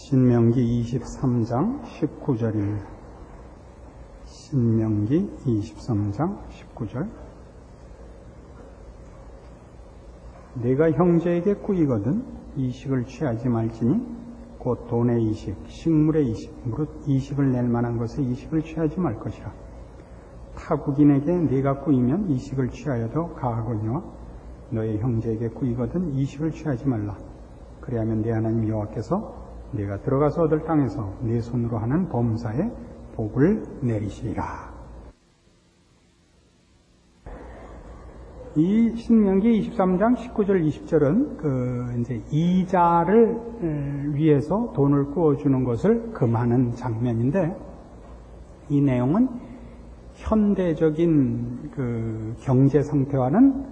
신명기 23장 19절입니다. 신명기 23장 19절. 내가 형제에게 꾸이거든 이식을 취하지 말지니 곧 돈의 이식, 식물의 이식, 무릇 이식을 낼 만한 것에 이식을 취하지 말 것이라. 타국인에게 네가 꾸이면 이식을 취하여도 가하거니와 너의 형제에게 꾸이거든 이식을 취하지 말라. 그리하면 네 하나님 여호와께서 네가 들어가서 얻을 땅에서 네 손으로 하는 범사에 복을 내리시리라. 이 신명기 23장 19절 20절은 이제 이자를 위해서 돈을 꾸어주는 것을 금하는 장면인데, 이 내용은 현대적인 경제 상태와는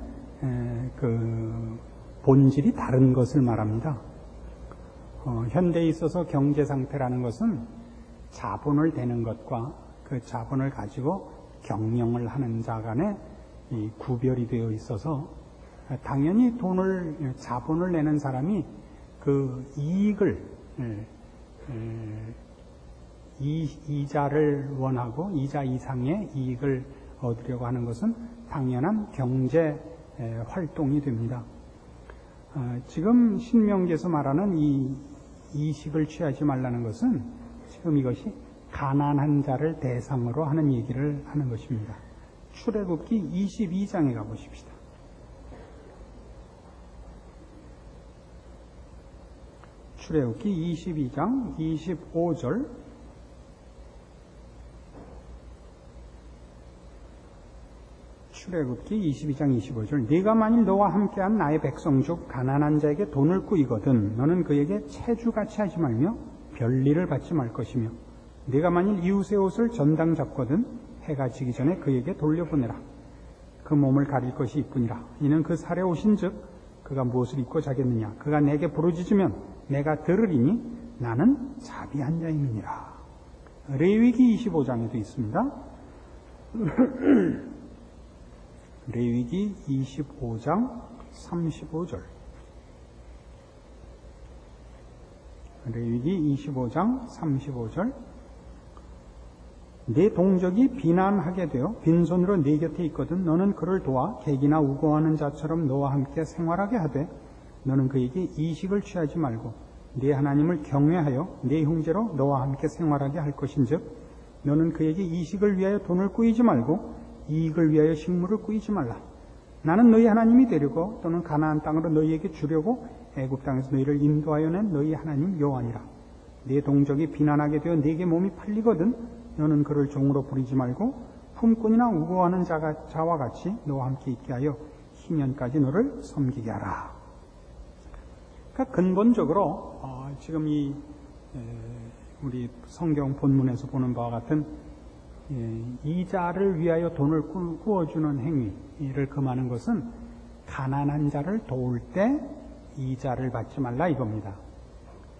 본질이 다른 것을 말합니다. 현대에 있어서 경제 상태라는 것은 자본을 대는 것과 그 자본을 가지고 경영을 하는 자 간에 이 구별이 되어 있어서, 당연히 자본을 내는 사람이 그 이익을, 이자를 원하고 이자 이상의 이익을 얻으려고 하는 것은 당연한 경제 활동이 됩니다. 지금 신명기에서 말하는 이 이식을 취하지 말라는 것은 지금 이것이 가난한 자를 대상으로 하는 얘기를 하는 것입니다. 출애굽기 22장에 가보십시다. 출애굽기 22장 25절. 출애굽기 22장 25절. 네가 만일 너와 함께한 나의 백성 중 가난한 자에게 돈을 꾸이거든 너는 그에게 체주같이 하지 말며 별리를 받지 말 것이며, 네가 만일 이웃의 옷을 전당 잡거든 해가 지기 전에 그에게 돌려보내라. 그 몸을 가릴 것이 이뿐이라. 이는 그 살에 오신즉 그가 무엇을 입고 자겠느냐. 그가 내게 부르짖으면 내가 들으리니 나는 자비한 자임이니라. 레위기 25장에도 있습니다. 레위기 25장 35절. 레위기 25장 35절. 네 동족이 비난하게 되어 빈손으로 네 곁에 있거든 너는 그를 도와 객이나 우고하는 자처럼 너와 함께 생활하게 하되 너는 그에게 이식을 취하지 말고 네 하나님을 경외하여 네 형제로 너와 함께 생활하게 할 것인즉 너는 그에게 이식을 위하여 돈을 꾸이지 말고 이익을 위하여 식물을 꾸이지 말라. 나는 너희 하나님이 되려고 또는 가나안 땅으로 너희에게 주려고 애굽 땅에서 너희를 인도하여 낸 너희 하나님 여호와니라. 네 동족이 비난하게 되어 네게 몸이 팔리거든 너는 그를 종으로 부리지 말고 품꾼이나 우고하는 자와 같이 너와 함께 있게 하여 희년까지 너를 섬기게 하라. 그러니까 근본적으로 지금 우리 성경 본문에서 보는 바와 같은 이자를 위하여 돈을 꾸어주는 행위를 금하는 것은 가난한 자를 도울 때 이자를 받지 말라 이겁니다.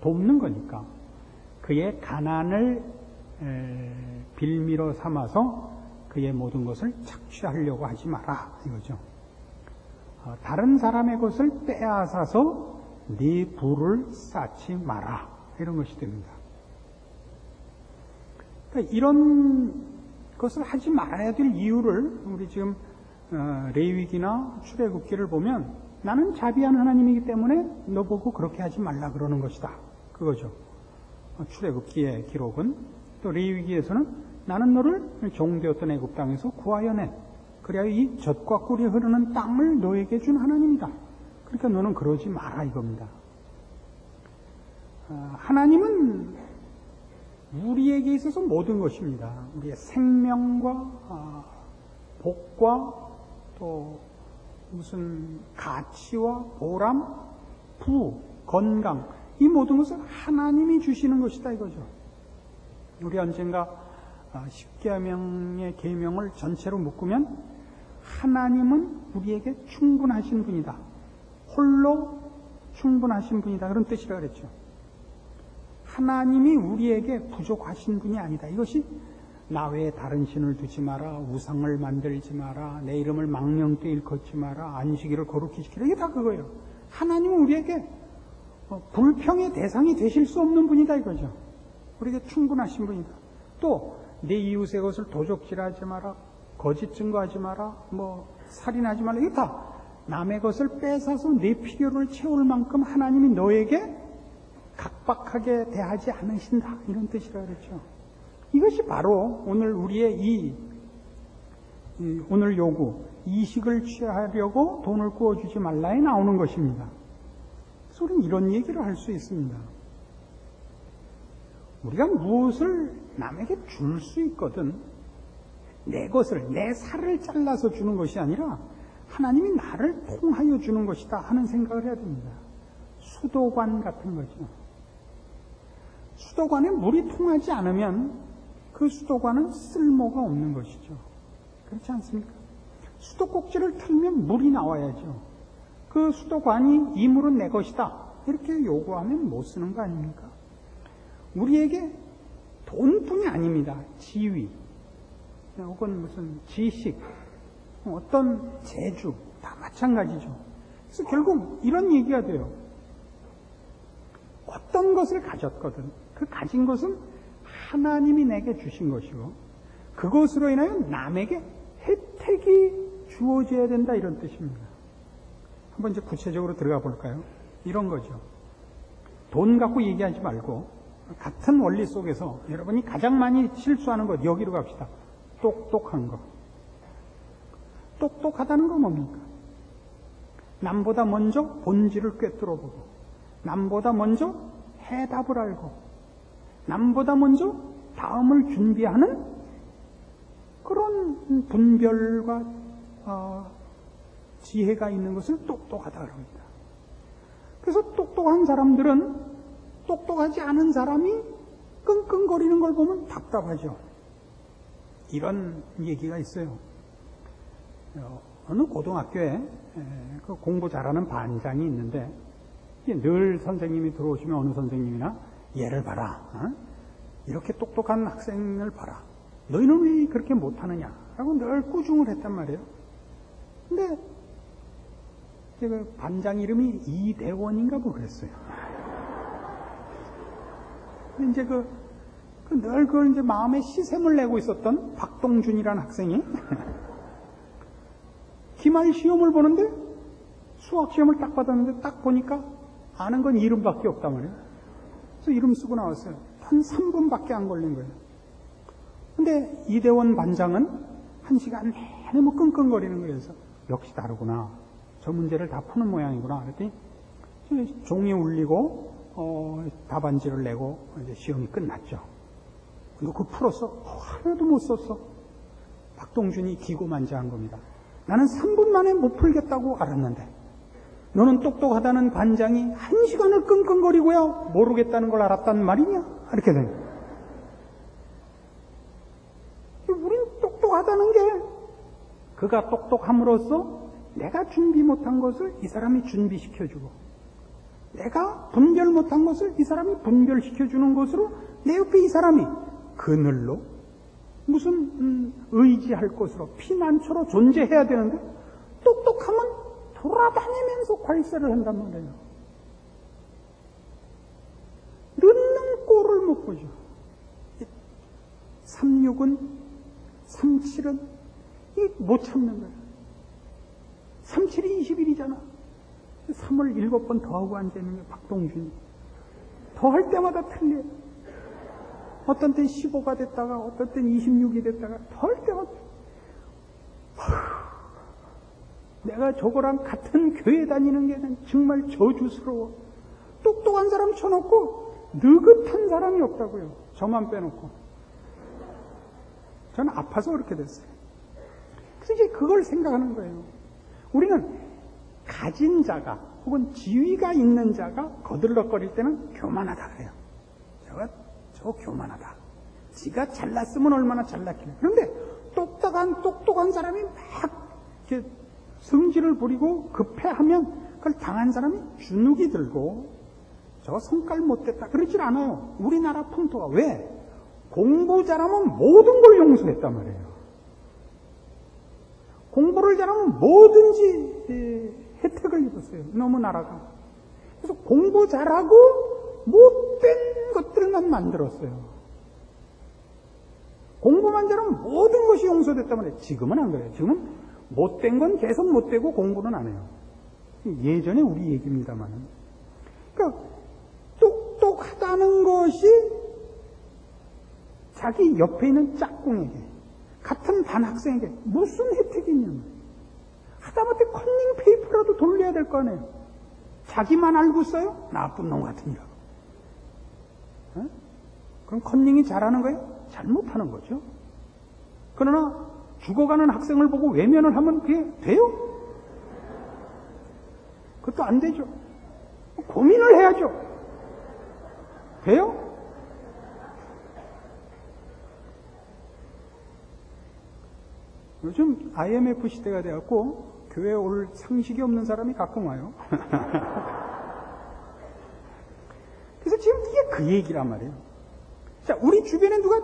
돕는 거니까 그의 가난을 빌미로 삼아서 그의 모든 것을 착취하려고 하지 마라 이거죠. 다른 사람의 것을 빼앗아서 네 부를 쌓지 마라 이런 것이 됩니다. 그러니까 이런 것을 하지 말아야 될 이유를 우리 지금 레위기나 출애굽기를 보면 나는 자비한 하나님이기 때문에 너 보고 그렇게 하지 말라 그러는 것이다 그거죠. 출애굽기의 기록은, 또 레위기에서는 나는 너를 종되었던 애굽 땅에서 구하여 낸, 그래야 이 젖과 꿀이 흐르는 땅을 너에게 준 하나님이다. 그러니까 너는 그러지 마라 이겁니다. 하나님은 우리에게 있어서 모든 것입니다. 우리의 생명과 복과 또 무슨 가치와 보람, 부, 건강, 이 모든 것을 하나님이 주시는 것이다 이거죠. 우리 언젠가 십계명의 계명을 전체로 묶으면 하나님은 우리에게 충분하신 분이다. 홀로 충분하신 분이다. 그런 뜻이라 그랬죠. 하나님이 우리에게 부족하신 분이 아니다. 이것이 나 외에 다른 신을 두지 마라, 우상을 만들지 마라, 내 이름을 망령되이 일컫지 마라, 안식일을 거룩히 지키라, 이게 다 그거예요. 하나님은 우리에게 불평의 대상이 되실 수 없는 분이다 이거죠. 우리에게 충분하신 분이다. 또 내 이웃의 것을 도적질하지 마라, 거짓 증거하지 마라, 살인하지 말라. 이거 다 남의 것을 뺏어서 내 필요를 채울 만큼 하나님이 너에게 각박하게 대하지 않으신다, 이런 뜻이라 그랬죠. 이것이 바로 오늘 우리의 오늘 요구, 이식을 취하려고 돈을 구워주지 말라에 나오는 것입니다. 그래서 우리는 이런 얘기를 할 수 있습니다. 우리가 무엇을 남에게 줄 수 있거든 내 것을, 내 살을 잘라서 주는 것이 아니라 하나님이 나를 통하여 주는 것이다 하는 생각을 해야 됩니다. 수도관 같은 거죠. 수도관에 물이 통하지 않으면 그 수도관은 쓸모가 없는 것이죠. 그렇지 않습니까? 수도꼭지를 틀면 물이 나와야죠. 그 수도관이 이 물은 내 것이다 이렇게 요구하면 못 쓰는 거 아닙니까? 우리에게 돈뿐이 아닙니다. 지위 혹은 무슨 지식, 어떤 재주 다 마찬가지죠. 그래서 결국 이런 얘기가 돼요. 어떤 것을 가졌거든 그 가진 것은 하나님이 내게 주신 것이고 그것으로 인하여 남에게 혜택이 주어져야 된다, 이런 뜻입니다. 한번 이제 구체적으로 들어가 볼까요? 이런 거죠. 돈 갖고 얘기하지 말고 같은 원리 속에서 여러분이 가장 많이 실수하는 것, 여기로 갑시다. 똑똑한 거. 똑똑하다는 건 뭡니까? 남보다 먼저 본질을 꿰뚫어보고, 남보다 먼저 해답을 알고, 남보다 먼저 다음을 준비하는 그런 분별과 지혜가 있는 것을 똑똑하다고 합니다. 그래서 똑똑한 사람들은 똑똑하지 않은 사람이 끙끙거리는 걸 보면 답답하죠. 이런 얘기가 있어요. 어느 고등학교에 그 공부 잘하는 반장이 있는데 늘 선생님이 들어오시면 어느 선생님이나 얘를 봐라, 이렇게 똑똑한 학생을 봐라, 너희는 왜 그렇게 못하느냐 라고 늘 꾸중을 했단 말이에요. 근데 그 반장 이름이 이대원인가 뭐 그랬어요. 근데 이제 늘 그걸 이제 마음에 시샘을 내고 있었던 박동준이라는 학생이 기말 시험을 보는데 수학 시험을 딱 받았는데 딱 보니까 아는 건 이름밖에 없단 말이에요. 그래서 이름 쓰고 나왔어요. 한 3분밖에 안 걸린 거예요. 근데 이대원 반장은 1시간 내내 뭐 끙끙거리는 거예요. 그래서 역시 다르구나. 저 문제를 다 푸는 모양이구나. 그랬더니 종이 울리고 답안지를 내고 이제 시험이 끝났죠. 너 그거 풀었어? 하나도 못 썼어. 박동준이 기고만장한 겁니다. 나는 3분 만에 못 풀겠다고 알았는데 너는 똑똑하다는 반장이 1시간을 끙끙거리고야 모르겠다는 걸 알았단 말이냐? 이렇게 된 거예요. 우린 똑똑하다는 게 그가 똑똑함으로써 내가 준비 못한 것을 이 사람이 준비시켜주고, 내가 분별 못한 것을 이 사람이 분별시켜주는 것으로 내 옆에 이 사람이 그늘로 무슨 의지할 것으로 피난처로 존재해야 되는데 똑똑하면 돌아다니면서 괄세를 한단 말이에요. 늦는 꼴을 못 보죠. 36은 37은 못 참는 거예요. 37이 21이잖아. 3을 7번 더하고 앉아있는 게 박동준이. 더 할 때마다 틀려요. 어떤 땐 15가 됐다가 어떤 땐 26이 됐다가 더 할 때마다 내가 저거랑 같은 교회 다니는 게 정말 저주스러워. 똑똑한 사람 쳐놓고 느긋한 사람이 없다고요. 저만 빼놓고. 저는 아파서 그렇게 됐어요. 그래서 이제 그걸 생각하는 거예요. 우리는 가진 자가 혹은 지위가 있는 자가 거들럭거릴 때는 교만하다 그래요. 저 교만하다. 지가 잘났으면 얼마나 잘났길래. 그런데 똑똑한 사람이 막 이렇게 성질을 부리고 급해하면 그걸 당한 사람이 주눅이 들고 저 성깔 못됐다 그러질 않아요. 우리나라 풍토가. 왜? 공부 잘하면 모든 걸 용서했단 말이에요. 공부를 잘하면 뭐든지 혜택을 입었어요. 너무 나라가. 그래서 공부 잘하고 못된 것들만 만들었어요. 공부만 잘하면 모든 것이 용서됐단 말이에요. 지금은 안 그래요. 지금은 못된 건 계속 못되고 공부는 안 해요. 예전에 우리 얘기입니다만. 그러니까 똑똑하다는 것이 자기 옆에 있는 짝꿍에게, 같은 반 학생에게 무슨 혜택이 있냐면, 하다못해 컨닝 페이퍼라도 돌려야 될 거 아니에요. 자기만 알고 써요? 나쁜 놈 같으니까. 그럼 컨닝이 잘하는 거예요? 잘못하는 거죠. 그러나 죽어가는 학생을 보고 외면을 하면 그게 돼요? 그것도 안 되죠. 고민을 해야죠. 돼요? 요즘 IMF 시대가 돼갖고 교회에 올 상식이 없는 사람이 가끔 와요. 그래서 지금 이게 그 얘기란 말이에요. 자, 우리 주변에 누가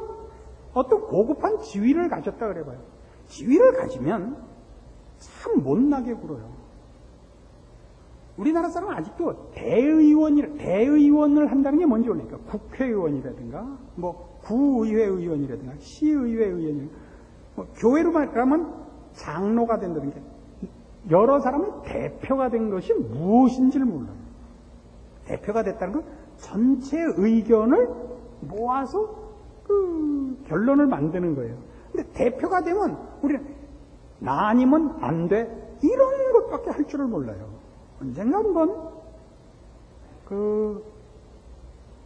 어떤 고급한 지위를 가졌다 그래봐요. 지위를 가지면 참 못나게 굴어요. 우리나라 사람은 아직도 대의원을 한다는 게 뭔지 모르니까 국회의원이라든가 뭐 구의회 의원이라든가 시의회 의원이라든가 뭐 교회로 말하면 장로가 된다든가 여러 사람의 대표가 된 것이 무엇인지를 몰라요. 대표가 됐다는 건 전체 의견을 모아서 그 결론을 만드는 거예요. 근데 대표가 되면 우리는 나 아니면 안 돼 이런 것밖에 할 줄을 몰라요. 언젠가 한번 그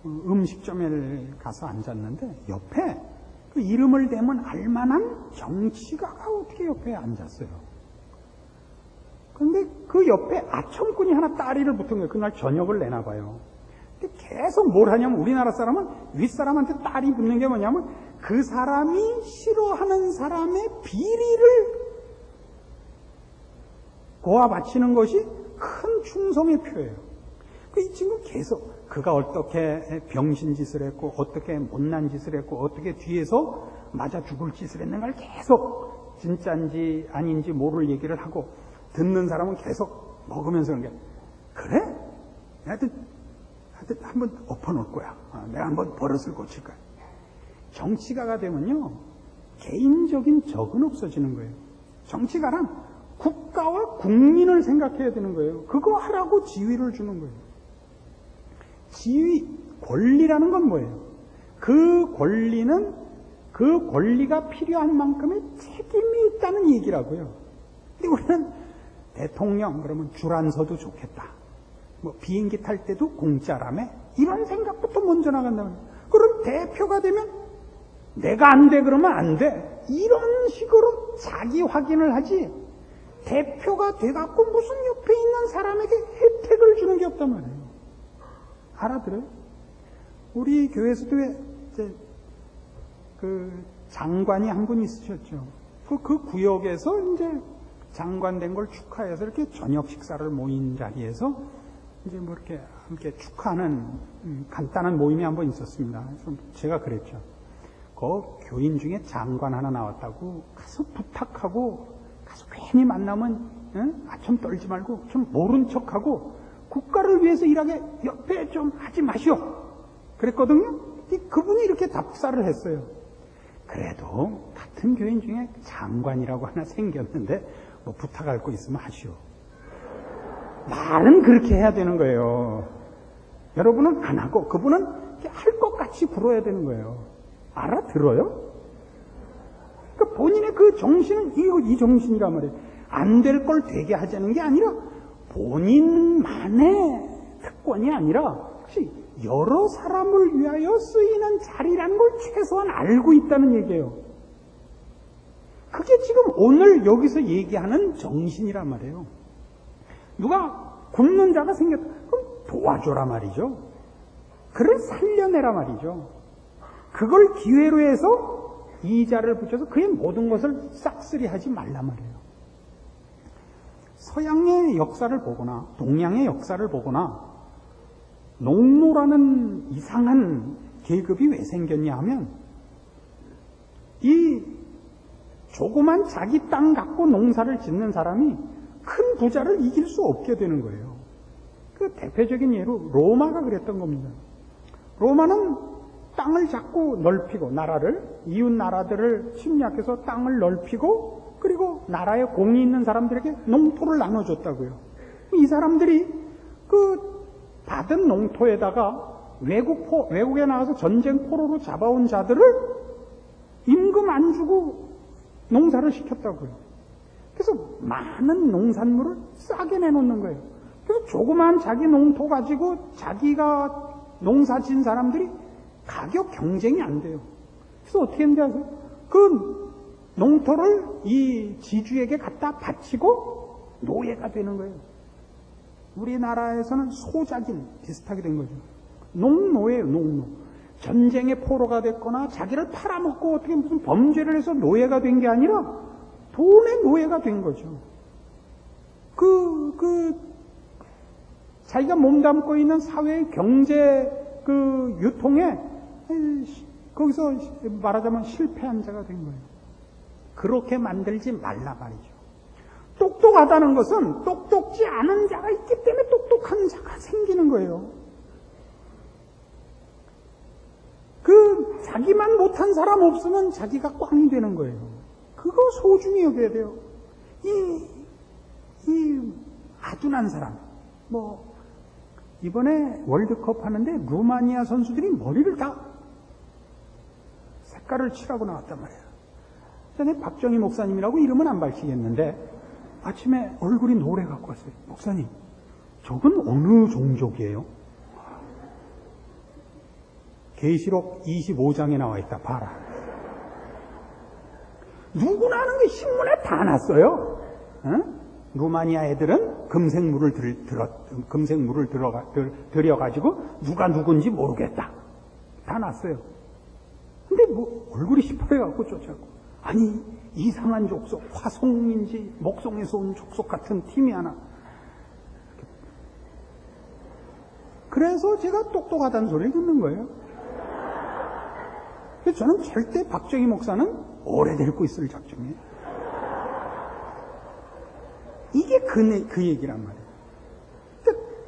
음식점에 가서 앉았는데 옆에 그 이름을 대면 알만한 정치가가 어떻게 옆에 앉았어요. 그런데 그 옆에 아첨꾼이 하나 따리를 붙은 거예요. 그날 저녁을 내나 봐요. 근데 계속 뭘 하냐면 우리나라 사람은 윗사람한테 딸이 붙는 게 뭐냐면 그 사람이 싫어하는 사람의 비리를 고아 바치는 것이 큰 충성의 표예요. 이 친구 계속 그가 어떻게 병신 짓을 했고 어떻게 못난 짓을 했고 어떻게 뒤에서 맞아 죽을 짓을 했는가를 계속 진짜인지 아닌지 모를 얘기를 하고 듣는 사람은 계속 먹으면서 그래? 하여튼 한번 엎어놓을 거야. 내가 한번 버릇을 고칠 거야. 정치가가 되면요 개인적인 적은 없어지는 거예요. 정치가란 국가와 국민을 생각해야 되는 거예요. 그거 하라고 지위를 주는 거예요. 지위, 권리라는 건 뭐예요? 그 권리는 그 권리가 필요한 만큼의 책임이 있다는 얘기라고요. 근데 우리는 대통령 그러면 줄 안 서도 좋겠다. 뭐 비행기 탈 때도 공짜라며 이런 생각부터 먼저 나간다고요. 그럼 대표가 되면 내가 안 돼 그러면 안 돼. 이런 식으로 자기 확인을 하지 대표가 돼갖고 무슨 옆에 있는 사람에게 혜택을 주는 게 없단 말이에요. 알아들어요? 우리 교회에서도 이제 그 장관이 한 분 있으셨죠. 그 구역에서 이제 장관 된 걸 축하해서 이렇게 저녁 식사를 모인 자리에서 이제 뭐 이렇게 함께 축하하는 간단한 모임이 한 번 있었습니다. 제가 그랬죠. 그 교인 중에 장관 하나 나왔다고 가서 부탁하고 가서 괜히 만나면 아첨 떨지 말고 좀 모른 척하고 국가를 위해서 일하게 옆에 좀 하지 마시오. 그랬거든요. 그분이 이렇게 답사를 했어요. 그래도 같은 교인 중에 장관이라고 하나 생겼는데 뭐 부탁할 거 있으면 하시오. 말은 그렇게 해야 되는 거예요. 여러분은 안 하고 그분은 할 것 같이 굴어야 되는 거예요. 알아들어요? 그러니까 본인의 그 정신은 이 정신이란 말이에요. 안 될 걸 되게 하자는 게 아니라 본인만의 특권이 아니라 혹시 여러 사람을 위하여 쓰이는 자리라는 걸 최소한 알고 있다는 얘기예요. 그게 지금 오늘 여기서 얘기하는 정신이란 말이에요. 누가 굶는 자가 생겼다. 그럼 도와줘라 말이죠. 그를 살려내라 말이죠. 그걸 기회로 해서 이자를 붙여서 그의 모든 것을 싹쓸이 하지 말라 말이에요. 서양의 역사를 보거나 동양의 역사를 보거나 농노라는 이상한 계급이 왜 생겼냐 하면 이 조그만 자기 땅 갖고 농사를 짓는 사람이 큰 부자를 이길 수 없게 되는 거예요. 그 대표적인 예로 로마가 그랬던 겁니다. 로마는 땅을 자꾸 넓히고 이웃 나라들을 침략해서 땅을 넓히고 그리고 나라에 공이 있는 사람들에게 농토를 나눠줬다고요. 이 사람들이 그 받은 농토에다가 외국에 나가서 전쟁 포로로 잡아온 자들을 임금 안 주고 농사를 시켰다고요. 그래서 많은 농산물을 싸게 내놓는 거예요. 그래서 조그만 자기 농토 가지고 자기가 농사 지은 사람들이 가격 경쟁이 안 돼요. 그래서 어떻게 했는지 아세요? 그 농토를 이 지주에게 갖다 바치고 노예가 되는 거예요. 우리나라에서는 소작인 비슷하게 된 거죠. 농노예요, 농노. 전쟁의 포로가 됐거나 자기를 팔아먹고 어떻게 무슨 범죄를 해서 노예가 된 게 아니라 돈의 노예가 된 거죠. 자기가 몸담고 있는 사회의 경제 유통에 거기서 말하자면 실패한 자가 된 거예요. 그렇게 만들지 말라 말이죠. 똑똑하다는 것은 똑똑지 않은 자가 있기 때문에 똑똑한 자가 생기는 거예요. 자기만 못한 사람 없으면 자기가 꽝이 되는 거예요. 그거 소중히 여겨야 돼요. 이 아둔한 사람, 이번에 월드컵 하는데 루마니아 선수들이 머리를 다 색깔을 칠하고 나왔단 말이에요. 전에 박정희 목사님이라고 이름은 안 밝히겠는데 아침에 얼굴이 노래 갖고 왔어요. 목사님, 저건 어느 종족이에요? 계시록 25장에 나와 있다. 봐라. 누구나 아는 게 신문에 다 났어요. 응? 루마니아 애들은 금색물을 들여가지고 누가 누군지 모르겠다. 다 났어요. 근데 얼굴이 시퍼래갖고 쫓아고. 아니, 이상한 족속, 화송인지 목송에서 온 족속 같은 팀이 하나. 그래서 제가 똑똑하다는 소리를 듣는 거예요. 그래서 저는 절대 박정희 목사는 오래 데리고 있을 작정이에요. 이게 그 얘기란 말이에요.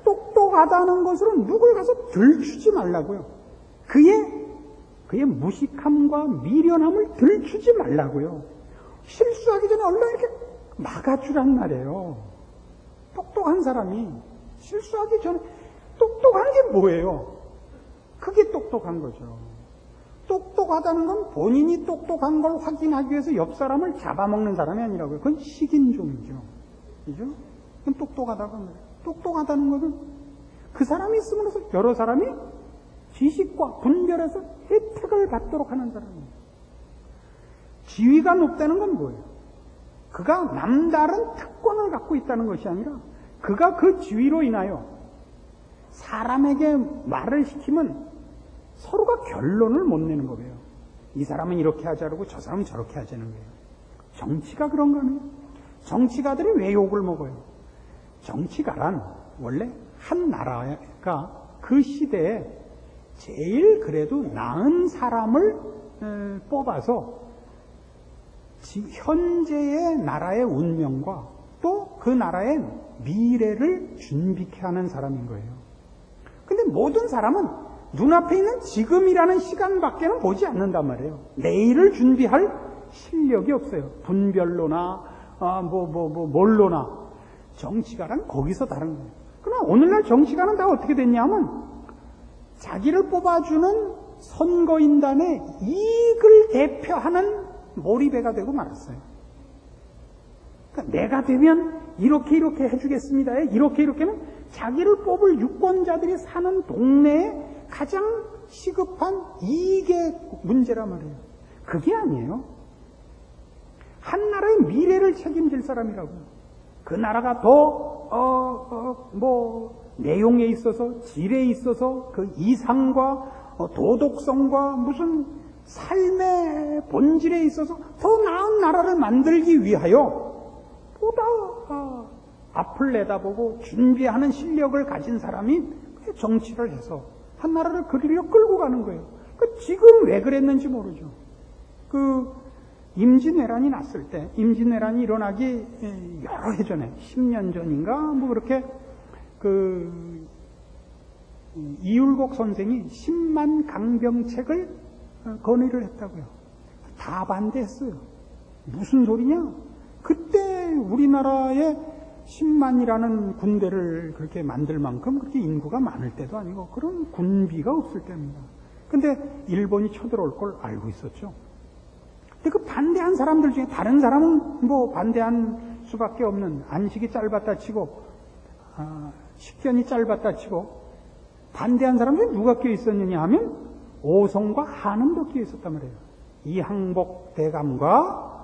똑똑하다는 것으로 누굴 가서 들추지 말라고요. 그의 무식함과 미련함을 들추지 말라고요. 실수하기 전에 얼른 이렇게 막아주란 말이에요. 똑똑한 사람이 실수하기 전에 똑똑한 게 뭐예요? 그게 똑똑한 거죠. 똑똑하다는 건 본인이 똑똑한 걸 확인하기 위해서 옆 사람을 잡아먹는 사람이 아니라고요. 그건 식인종이죠. 그죠? 그건 똑똑하다고 합니다. 똑똑하다는 것은 그 사람이 있음으로써 여러 사람이 지식과 분별해서 혜택을 받도록 하는 사람이에요. 지위가 높다는 건 뭐예요? 그가 남다른 특권을 갖고 있다는 것이 아니라 그가 그 지위로 인하여 사람에게 말을 시키면 서로가 결론을 못 내는 거예요. 이 사람은 이렇게 하자고 저 사람은 저렇게 하자는 거예요. 정치가 그런 거네요. 정치가들이 왜 욕을 먹어요? 정치가란 원래 한 나라가 그 시대에 제일 그래도 나은 사람을 뽑아서 현재의 나라의 운명과 또 그 나라의 미래를 준비케 하는 사람인 거예요. 근데 모든 사람은 눈앞에 있는 지금이라는 시간밖에는 보지 않는단 말이에요. 내일을 준비할 실력이 없어요. 분별로나 뭘로나. 정치가란 거기서 다른 거예요. 그러나 오늘날 정치가는 다 어떻게 됐냐면 자기를 뽑아주는 선거인단의 이익을 대표하는 몰입애가 되고 말았어요. 그러니까 내가 되면 이렇게 해주겠습니다. 이렇게는 자기를 뽑을 유권자들이 사는 동네에 가장 시급한 이익의 문제란 말이에요. 그게 아니에요. 한 나라의 미래를 책임질 사람이라고요. 그 나라가 더 내용에 있어서 질에 있어서 그 이상과 도덕성과 무슨 삶의 본질에 있어서 더 나은 나라를 만들기 위하여 보다 앞을 내다보고 준비하는 실력을 가진 사람이 정치를 해서 한 나라를 그리로 끌고 가는 거예요. 지금 왜 그랬는지 모르죠. 임진왜란이 났을 때, 임진왜란이 일어나기 여러 해 전에, 10년 전인가, 그렇게 이율곡 선생이 10만 강병책을 건의를 했다고요. 다 반대했어요. 무슨 소리냐? 그때 우리나라에 10만이라는 군대를 그렇게 만들 만큼 그렇게 인구가 많을 때도 아니고 그런 군비가 없을 때입니다. 근데 일본이 쳐들어올 걸 알고 있었죠. 근데 그 반대한 사람들 중에 다른 사람은 뭐 반대한 수밖에 없는, 안식이 짧았다 치고 식견이 짧았다 치고 반대한 사람 중에 누가 끼어 있었느냐 하면 오성과 한음도 끼어 있었단 말이에요. 이항복 대감과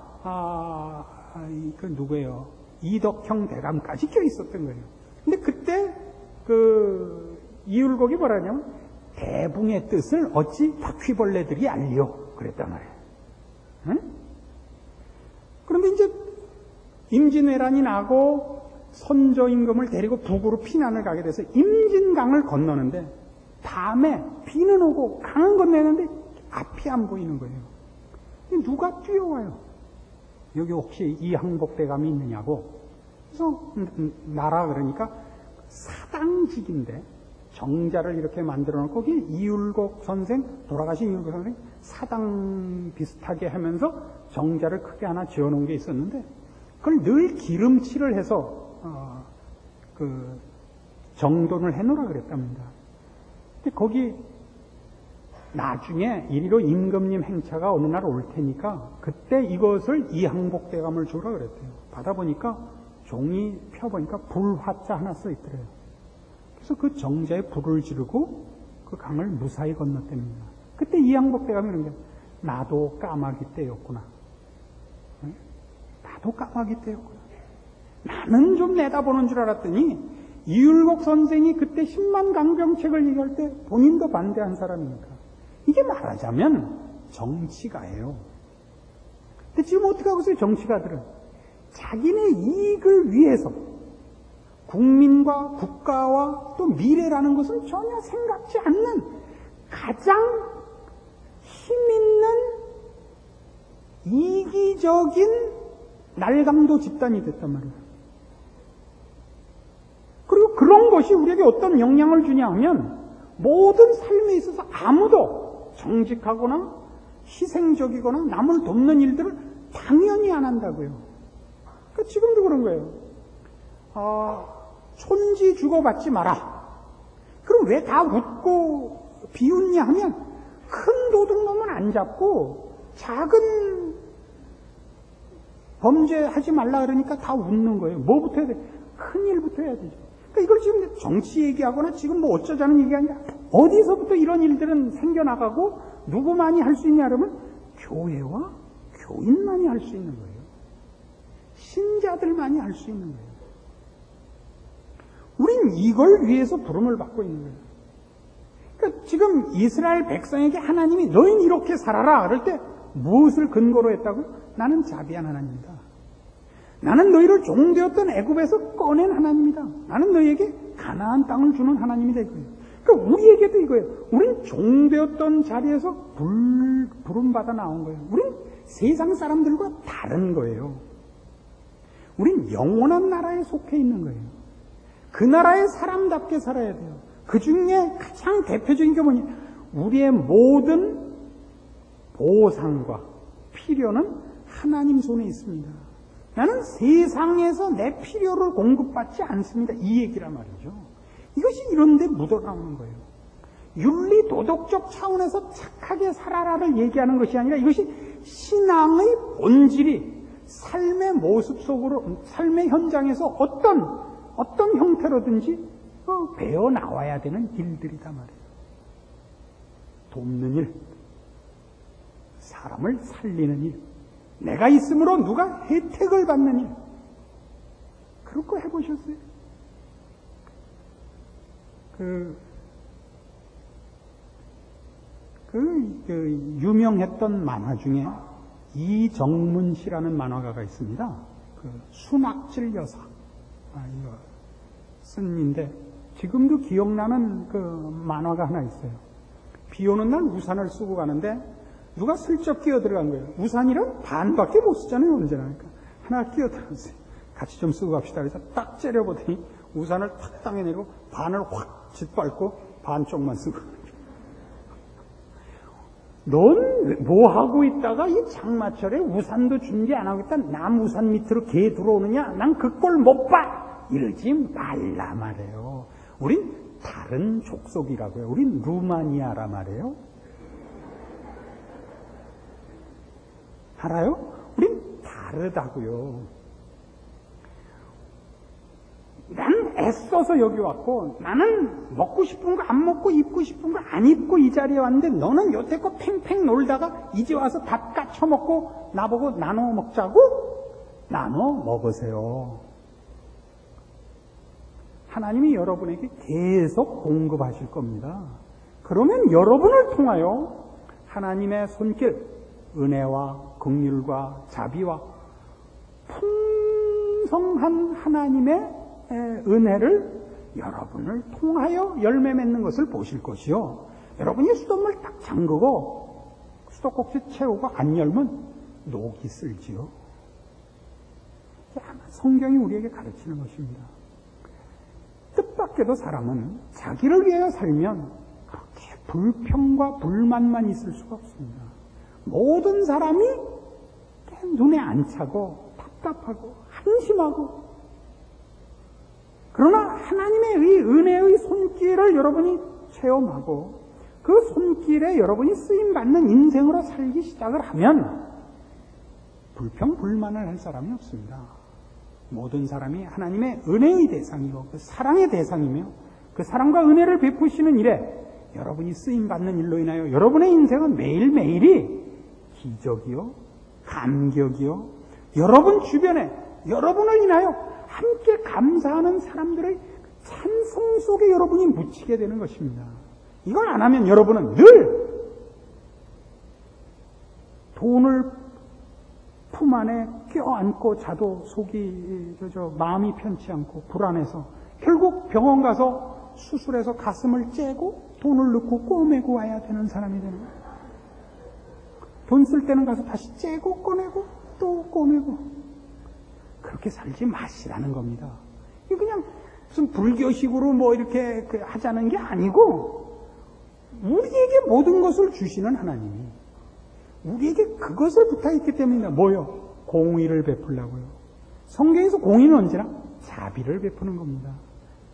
누구예요? 이덕형 대감까지 끼어 있었던 거예요. 근데 그때 이율곡이 뭐라냐면 대붕의 뜻을 어찌 바퀴벌레들이 알려 그랬단 말이에요. 응? 그런데 이제 임진왜란이 나고 선조임금을 데리고 북으로 피난을 가게 돼서 임진강을 건너는데 밤에 비는 오고 강은 건너는데 앞이 안 보이는 거예요. 누가 뛰어와요? 여기 혹시 이항복 대감이 있느냐고. 그래서 나라 그러니까 사당직인데 정자를 이렇게 만들어 놓고 거기 이율곡 선생, 돌아가신 이율곡 선생 사당 비슷하게 하면서 정자를 크게 하나 지어 놓은 게 있었는데 그걸 늘 기름칠을 해서 정돈을 해 놓으라 그랬답니다. 근데 거기 나중에 이리로 임금님 행차가 어느 날 올 테니까 그때 이것을 이항복 대감을 주라 그랬대요. 받아보니까 종이 펴보니까 불화자 하나 써 있더래요. 그래서 그 정자에 불을 지르고 그 강을 무사히 건넜답니다. 그때 이항복 대감이 그런 게 나도 까마귀 때였구나. 나도 까마귀 때였구나. 나는 좀 내다보는 줄 알았더니 이율곡 선생이 그때 10만 강병책을 얘기할 때 본인도 반대한 사람이니까. 이게 말하자면 정치가예요. 근데 지금 어떻게 하고 있어요? 정치가들은 자기네 이익을 위해서 국민과 국가와 또 미래라는 것은 전혀 생각지 않는 가장 힘있는 이기적인 날강도 집단이 됐단 말이에요. 그리고 그런 것이 우리에게 어떤 영향을 주냐 하면 모든 삶에 있어서 아무도 정직하거나 희생적이거나 남을 돕는 일들을 당연히 안 한다고요. 그러니까 지금도 그런 거예요. 촌지 주고받지 마라. 그럼 왜 다 웃고 비웃냐 하면 큰 도둑놈은 안 잡고 작은 범죄하지 말라 그러니까 다 웃는 거예요. 뭐부터 해야 돼? 큰 일부터 해야 되죠. 그러니까 이걸 지금 정치 얘기하거나 지금 뭐 어쩌자는 얘기가 아니라 어디서부터 이런 일들은 생겨나가고 누구만이 할 수 있냐 그러면 교회와 교인만이 할 수 있는 거예요. 신자들만이 할 수 있는 거예요. 우린 이걸 위해서 부름을 받고 있는 거예요. 그러니까 지금 이스라엘 백성에게 하나님이 너희는 이렇게 살아라 그럴 때 무엇을 근거로 했다고요? 나는 자비한 하나님이다. 나는 너희를 종되었던 애굽에서 꺼낸 하나님이다. 나는 너희에게 가나안 땅을 주는 하나님이다 이거예요. 그러니까 우리에게도 이거예요. 우린 종되었던 자리에서 부름받아 나온 거예요. 우린 세상 사람들과 다른 거예요. 우린 영원한 나라에 속해 있는 거예요. 그 나라의 사람답게 살아야 돼요. 그 중에 가장 대표적인 게 뭐냐? 우리의 모든 보상과 필요는 하나님 손에 있습니다. 나는 세상에서 내 필요를 공급받지 않습니다. 이 얘기란 말이죠. 이것이 이런데 묻어나오는 거예요. 윤리 도덕적 차원에서 착하게 살아라를 얘기하는 것이 아니라 이것이 신앙의 본질이 삶의 모습 속으로, 삶의 현장에서 어떤 형태로든지 배어 나와야 되는 일들이다 말이에요. 돕는 일, 사람을 살리는 일, 내가 있으므로 누가 혜택을 받는 일. 그런 거 해보셨어요? 유명했던 만화 중에 이정문 씨라는 만화가가 있습니다. 순학질 여사. 이거 쓴인데 지금도 기억나는 그 만화가 하나 있어요. 비 오는 날 우산을 쓰고 가는데 누가 슬쩍 끼어 들어간 거예요. 우산이랑 반밖에 못 쓰잖아요, 언제나. 그러니까 하나 끼어 들어갔어요. 같이 좀 쓰고 갑시다. 그래서 딱 째려보더니 우산을 탁 땅에 내리고 반을 확 짓밟고 반쪽만 쓰고. 넌 뭐 하고 있다가 이 장마철에 우산도 준비 안 하고 있다. 남 우산 밑으로 개 들어오느냐? 난 그 꼴 못 봐. 이러지 말라 말이에요. 우린 다른 족속이라고요. 우린 루마니아라 말이에요. 알아요? 우린 다르다고요. 난 애써서 여기 왔고 나는 먹고 싶은 거 안 먹고 입고 싶은 거 안 입고 이 자리에 왔는데 너는 여태껏 팽팽 놀다가 이제 와서 밥 까쳐 먹고 나보고 나눠 먹자고? 나눠 먹으세요. 하나님이 여러분에게 계속 공급하실 겁니다. 그러면 여러분을 통하여 하나님의 손길, 은혜와 긍휼과 자비와 풍성한 하나님의 은혜를 여러분을 통하여 열매 맺는 것을 보실 것이요. 여러분이 수돗물 딱 잠그고 수도꼭지 채우고 안 열면 녹이 쓸지요. 성경이 우리에게 가르치는 것입니다. 뜻밖에도 사람은 자기를 위하여 살면 그렇게 불평과 불만만 있을 수가 없습니다. 모든 사람이 눈에 안 차고 답답하고 한심하고, 그러나 하나님의 은혜의 손길을 여러분이 체험하고 그 손길에 여러분이 쓰임받는 인생으로 살기 시작을 하면 불평 불만을 할 사람이 없습니다. 모든 사람이 하나님의 은혜의 대상이고 그 사랑의 대상이며 그 사랑과 은혜를 베푸시는 일에 여러분이 쓰임받는 일로 인하여 여러분의 인생은 매일매일이 기적이요, 감격이요, 여러분 주변에 여러분을 인하여 함께 감사하는 사람들의 찬송 속에 여러분이 묻히게 되는 것입니다. 이걸 안 하면 여러분은 늘 돈을 품 안에 껴안고 자도 속이 마음이 편치 않고 불안해서 결국 병원 가서 수술해서 가슴을 째고 돈을 넣고 꼬매고 와야 되는 사람이 되는 거예요. 돈 쓸 때는 가서 다시 째고 꺼내고 또 꼬매고. 그렇게 살지 마시라는 겁니다. 이게 그냥 무슨 불교식으로 뭐 이렇게 하자는 게 아니고 우리에게 모든 것을 주시는 하나님이 우리에게 그것을 부탁했기 때문입니다. 뭐요? 공의를 베풀라고요. 성경에서 공의는 언제나 자비를 베푸는 겁니다.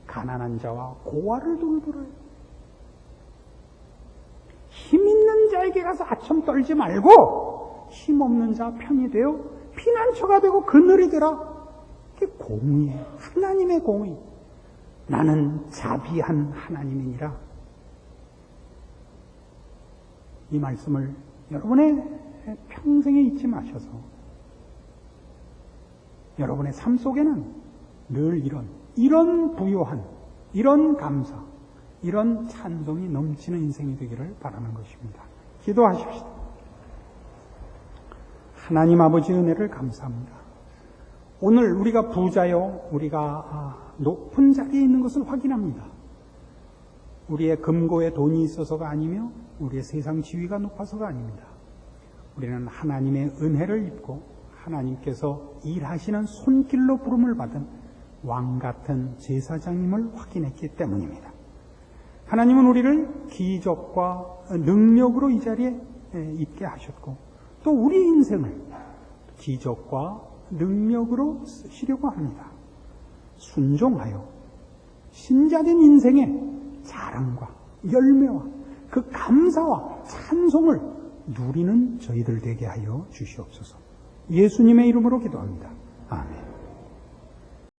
가난한 자와 고아를 돌보라요. 힘 있는 자에게 가서 아첨 떨지 말고 힘 없는 자 편이 되어 피난처가 되고 그늘이 되라. 그게 공의예요. 하나님의 공의. 나는 자비한 하나님이니라. 이 말씀을 여러분의 평생에 잊지 마셔서 여러분의 삶 속에는 늘 이런 부요한, 이런 감사, 이런 찬송이 넘치는 인생이 되기를 바라는 것입니다. 기도하십시다. 하나님 아버지 은혜를 감사합니다. 오늘 우리가 부자요, 우리가 높은 자리에 있는 것을 확인합니다. 우리의 금고에 돈이 있어서가 아니며 우리의 세상 지위가 높아서가 아닙니다. 우리는 하나님의 은혜를 입고 하나님께서 일하시는 손길로 부름을 받은 왕같은 제사장님을 확인했기 때문입니다. 하나님은 우리를 기적과 능력으로 이 자리에 있게 하셨고 또 우리 인생을 기적과 능력으로 쓰시려고 합니다. 순종하여 신자된 인생의 자랑과 열매와 그 감사와 찬송을 누리는 저희들 되게 하여 주시옵소서. 예수님의 이름으로 기도합니다. 아멘.